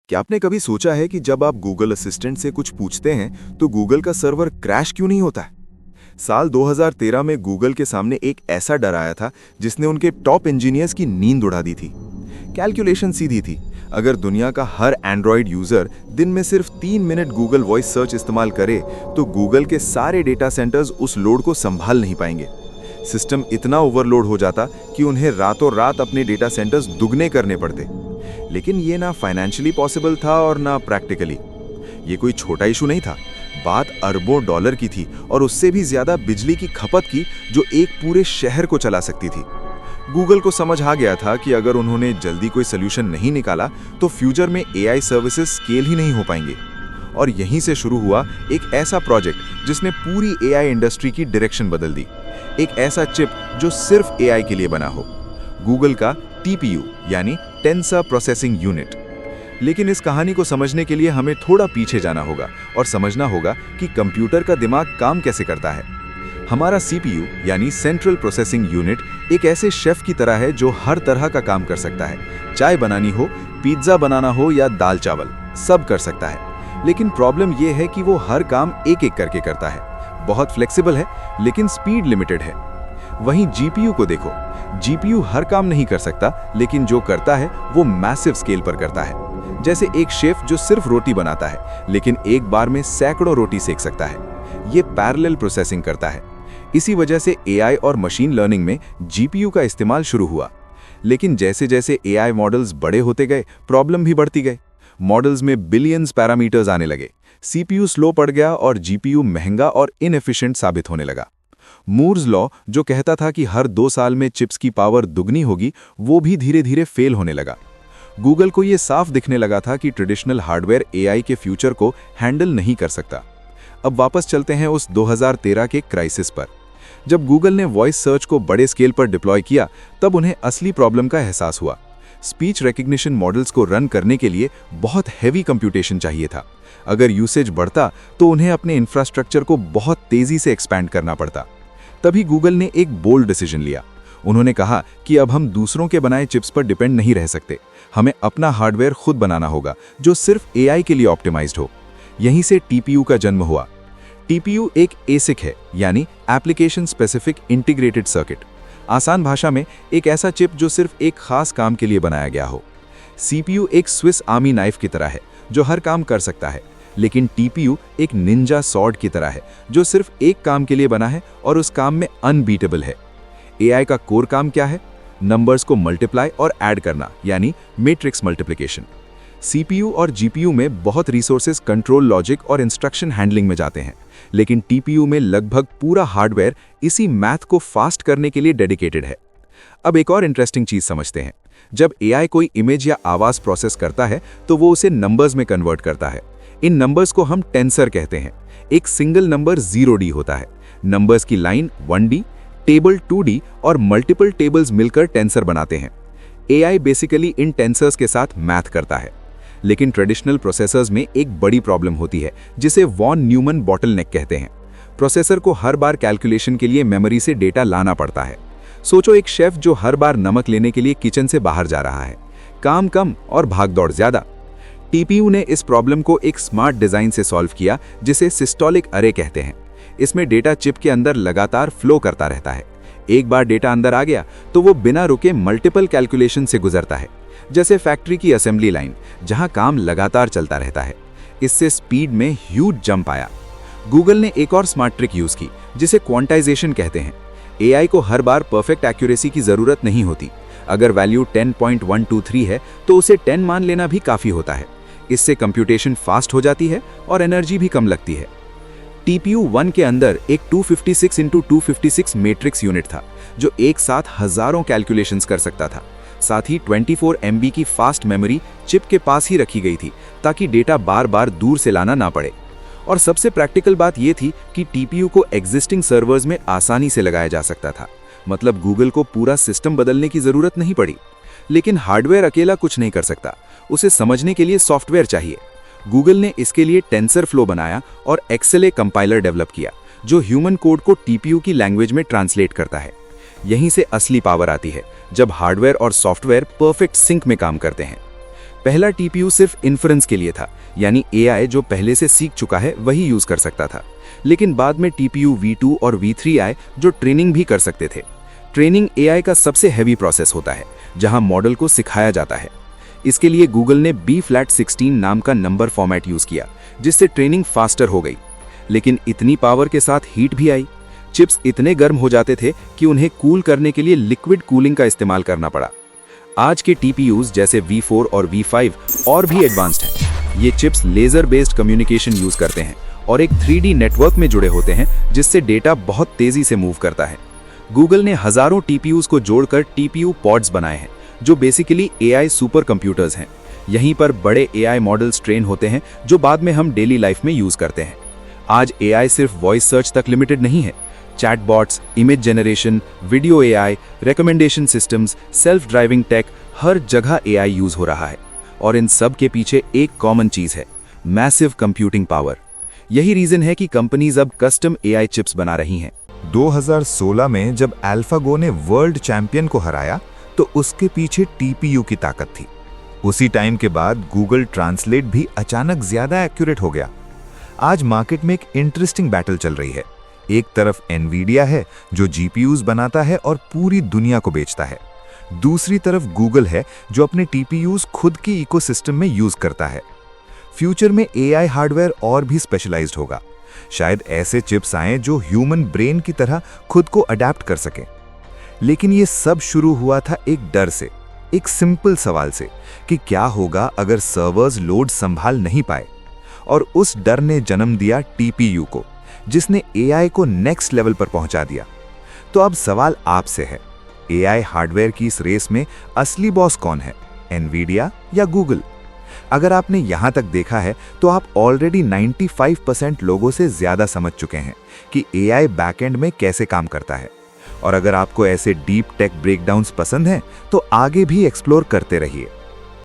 क्या आपने कभी सोचा है कि जब आप गूगल असिस्टेंट से कुछ पूछते हैं तो गूगल का सर्वर क्रैश क्यों नहीं होता है? साल 2013 में गूगल के सामने एक ऐसा डर आया था जिसने उनके टॉप इंजीनियर्स की नींद उड़ा दी थी। कैलकुलेशन सीधी थी। अगर दुनिया का हर एंड्रॉयड यूजर दिन में सिर्फ 3 मिनट गूगल वॉइस सर्च इस्तेमाल करे तो गूगल के सारे डेटा सेंटर्स उस लोड को संभाल नहीं पाएंगे। सिस्टम इतना ओवरलोड हो जाता कि उन्हें रातों रात अपने डेटा सेंटर्स दुगने करने पड़ते। लेकिन ये ना फाइनेंशियली पॉसिबल था और ना प्रैक्टिकली। ये कोई छोटा इशू नहीं था, बात अरबों डॉलर की थी और उससे भी ज्यादा बिजली की खपत की जो एक पूरे शहर को चला सकती थी। गूगल को समझ आ गया था कि अगर उन्होंने जल्दी कोई सोल्यूशन नहीं निकाला तो फ्यूचर में एआई सर्विसेज स्केल ही नहीं हो पाएंगे। और यहीं से शुरू हुआ एक ऐसा प्रोजेक्ट जिसने पूरी एआई इंडस्ट्री की डायरेक्शन बदल दी। एक ऐसा चिप जो सिर्फ एआई के लिए बना हो, गूगल का टीपीयू यानी टेंसर प्रोसेसिंग यूनिट। लेकिन इस कहानी को समझने के लिए हमें थोड़ा पीछे जाना होगा और समझना होगा कि कंप्यूटर का दिमाग काम कैसे करता है। हमारा सीपीयू यानी सेंट्रल प्रोसेसिंग यूनिट एक ऐसे शेफ की तरह है जो हर तरह का काम कर सकता है। चाय बनानी हो, पिज्जा बनाना हो या दाल चावल, सब कर सकता है। लेकिन प्रॉब्लम यह है कि वो हर काम एक एक करके करता है। बहुत फ्लेक्सिबल है लेकिन स्पीड लिमिटेड है। वहीं जीपीयू को देखो, जीपीयू हर काम नहीं कर सकता लेकिन जो करता है वो मैसिव स्केल पर करता है। जैसे एक शेफ जो सिर्फ रोटी बनाता है लेकिन एक बार में सैकड़ों रोटी सेक सकता है। ये पैरेलल प्रोसेसिंग करता है। इसी वजह से एआई और मशीन लर्निंग में जीपीयू का इस्तेमाल शुरू हुआ। लेकिन जैसे जैसे एआई मॉडल्स बड़े होते गए, प्रॉब्लम भी बढ़ती गई। मॉडल्स में बिलियंस पैरामीटर्स आने लगे, सीपीयू स्लो पड़ गया और जीपीयू महंगा और इनएफिशिएंट साबित होने लगा। मूर्स लॉ जो कहता था कि हर 2 साल में चिप्स की पावर दुगनी होगी, वो भी धीरे धीरे फेल होने लगा। गूगल को ये साफ दिखने लगा था कि ट्रेडिशनल हार्डवेयर एआई के फ्यूचर को हैंडल नहीं कर सकता। अब वापस चलते हैं उस 2013 के क्राइसिस पर। जब गूगल ने वॉइस सर्च को बड़े स्केल पर डिप्लॉय किया तब उन्हें असली प्रॉब्लम का एहसास हुआ। स्पीच रिकग्निशन मॉडल्स को रन करने के लिए बहुत हैवी कंप्यूटेशन चाहिए था। अगर यूसेज बढ़ता तो उन्हें अपने इंफ्रास्ट्रक्चर को बहुत तेजी से एक्सपैंड करना पड़ता। तभी गूगल ने एक बोल्ड डिसीजन लिया। उन्होंने कहा कि अब हम दूसरों के बनाए चिप्स पर डिपेंड नहीं रह सकते, हमें अपना हार्डवेयर खुद बनाना होगा जो सिर्फ एआई के लिए ऑप्टिमाइज्ड हो। यहीं से टीपीयू का जन्म हुआ। टीपीयू एक एसिक है यानी एप्लीकेशन स्पेसिफिक इंटीग्रेटेड सर्किट। आसान भाषा में एक ऐसा चिप जो सिर्फ एक खास काम के लिए बनाया गया हो। सीपीयू एक स्विस आर्मी नाइफ की तरह है जो हर काम कर सकता है, लेकिन टीपीयू एक निंजा सॉर्ड की तरह है जो सिर्फ एक काम के लिए बना है और उस काम में अनबीटेबल है। एआई का कोर काम क्या है? नंबर्स को मल्टीप्लाई और ऐड करना यानी मैट्रिक्स मल्टीप्लिकेशन। सीपीयू और जीपीयू में बहुत रिसोर्सेज कंट्रोल लॉजिक और इंस्ट्रक्शन हैंडलिंग में जाते हैं, लेकिन टीपीयू में लगभग पूरा हार्डवेयर इसी मैथ को फास्ट करने के लिए डेडिकेटेड है। अब एक और इंटरेस्टिंग चीज समझते हैं। जब एआई कोई इमेज या आवाज प्रोसेस करता है तो वो उसे नंबर्स में कन्वर्ट करता है। इन नंबर्स को हम टेंसर कहते हैं। एक सिंगल नंबर 0D होता है। नंबर्स की लाइन 1D, टेबल 2D और मल्टीपल टेबल्स मिलकर टेंसर बनाते हैं। एआई बेसिकली इन टेंसर्स के साथ मैथ करता है। लेकिन ट्रेडिशनल प्रोसेसर्स में एक बड़ी प्रॉब्लम होती है जिसे वॉन न्यूमन बॉटलनेक कहते हैं। प्रोसेसर को हर बार कैलकुलेशन के लिए मेमोरी से डेटा लाना पड़ता है। सोचो एक शेफ जो हर बार नमक लेने के लिए किचन से बाहर जा रहा है। काम कम और भागदौड़ ज्यादा। टीपीयू ने इस प्रॉब्लम को एक स्मार्ट डिजाइन से सॉल्व किया जिसे सिस्टोलिक अरे कहते हैं। इसमें डेटा चिप के अंदर लगातार फ्लो करता रहता है। एक बार डेटा अंदर आ गया तो वो बिना रुके मल्टीपल कैलकुलेशन से गुजरता है, जैसे फैक्ट्री की असेंबली लाइन जहां काम लगातार चलता रहता है। इससे स्पीड में ह्यूज जंप आया। गूगल ने एक और स्मार्ट ट्रिक यूज की जिसे क्वांटाइजेशन कहते हैं। एआई को हर बार परफेक्ट एक्यूरेसी की जरूरत नहीं होती। अगर वैल्यू 10.123 है तो उसे 10 मान लेना भी काफी होता है। इससे कंप्यूटेशन फास्ट हो जाती है और एनर्जी भी कम लगती है। टीपीयू 1 के अंदर एक 256x256 मैट्रिक्स यूनिट था जो एक साथ हजारों कैलकुलेशंस कर सकता था। साथ ही 24 MB की फास्ट मेमोरी चिप के पास ही रखी गई थी ताकि डेटा बार बार दूर से लाना ना पड़े। और सबसे प्रैक्टिकल बात यह थी कि टीपीयू को एग्जिस्टिंग सर्वर्स में आसानी से लगाया जा सकता था। मतलब गूगल को पूरा सिस्टम बदलने की जरूरत नहीं पड़ी। लेकिन हार्डवेयर अकेला कुछ नहीं कर सकता, उसे समझने के लिए सॉफ्टवेयर चाहिए। गूगल ने इसके लिए टेंसर फ्लो बनाया और एक्सएलए कंपाइलर डेवलप किया जो ह्यूमन कोड को टीपीयू की लैंग्वेज में ट्रांसलेट करता है। यहीं से असली पावर आती है, जब हार्डवेयर और सॉफ्टवेयर परफेक्ट सिंक में काम करते हैं। पहला टीपीयू सिर्फ इन्फ्रेंस के लिए था, यानी एआई जो पहले से सीख चुका है वही यूज कर सकता था। लेकिन बाद में टीपीयू V2 और V3 आए जो ट्रेनिंग भी कर सकते थे। ट्रेनिंग एआई का सबसे हैवी प्रोसेस होता है, जहां मॉडल को सिखाया जाता है। इसके लिए गूगल ने B-FLAT16 नाम का नंबर फॉर्मेट यूज किया, जिससे ट्रेनिंग फास्टर हो गई। लेकिन इतनी पावर के साथ हीट भी आई। चिप्स इतने गर्म हो जाते थे कि उन्हें कूल करने के लिए लिक्विड कूलिंग का इस्तेमाल करना पड़ा। आज के टीपीयूज जैसे V4 और V5 और भी एडवांस्ड हैं। ये chips laser based communication use करते हैं और एक 3D नेटवर्क में जुड़े होते हैं, जिससे डेटा बहुत तेजी से मूव करता है। गूगल ने हजारों टीपीयूज को जोड़कर टीपीयू पॉड्स बनाए हैं, जो बेसिकली एआई सुपर कंप्यूटर्स हैं। यहीं पर बड़े एआई मॉडल्स ट्रेन होते हैं, जो बाद में हम डेली लाइफ में यूज करते हैं। आज एआई सिर्फ वॉइस सर्च तक लिमिटेड नहीं है। Chatbots, image generation, video AI, recommendation systems, self driving tech, हर जगह एआई यूज हो रहा है। और इन सब के पीछे एक कॉमन चीज है, मैसिव कंप्यूटिंग पावर। यही रीजन है कि कंपनीज अब कस्टम एआई चिप्स बना रही हैं। 2016 में जब AlphaGo ने वर्ल्ड चैंपियन को हराया तो उसके पीछे टीपीयू की ताकत थी। उसी टाइम के बाद गूगल ट्रांसलेट भी अचानक ज्यादा एक्यूरेट हो गया। आज मार्केट में एक इंटरेस्टिंग बैटल चल रही है। एक तरफ एनवीडिया है जो जीपीयूज बनाता है और पूरी दुनिया को बेचता है। दूसरी तरफ गूगल है जो अपने टीपीयूज खुद की इकोसिस्टम में यूज करता है। फ्यूचर में एआई हार्डवेयर और भी स्पेशलाइज्ड होगा। शायद ऐसे चिप्स आएं जो ह्यूमन ब्रेन की तरह खुद को अडेप्ट कर सकें। लेकिन ये सब शुरू हुआ था एक डर से, एक सिंपल सवाल से कि क्या होगा अगर सर्वर्स लोड संभाल नहीं पाए। और उस डर ने जन्म दिया टीपीयू को, जिसने एआई को नेक्स्ट लेवल पर पहुंचा दिया। तो अब सवाल आपसे है, एआई हार्डवेयर की इस रेस में असली बॉस कौन है, एनवीडिया या गूगल? अगर आपने यहां तक देखा है तो आप ऑलरेडी 95% लोगों से ज्यादा समझ चुके हैं कि एआई बैकएंड में कैसे काम करता है। और अगर आपको ऐसे डीप टेक ब्रेकडाउन्स पसंद हैं तो आगे भी एक्सप्लोर करते रहिए।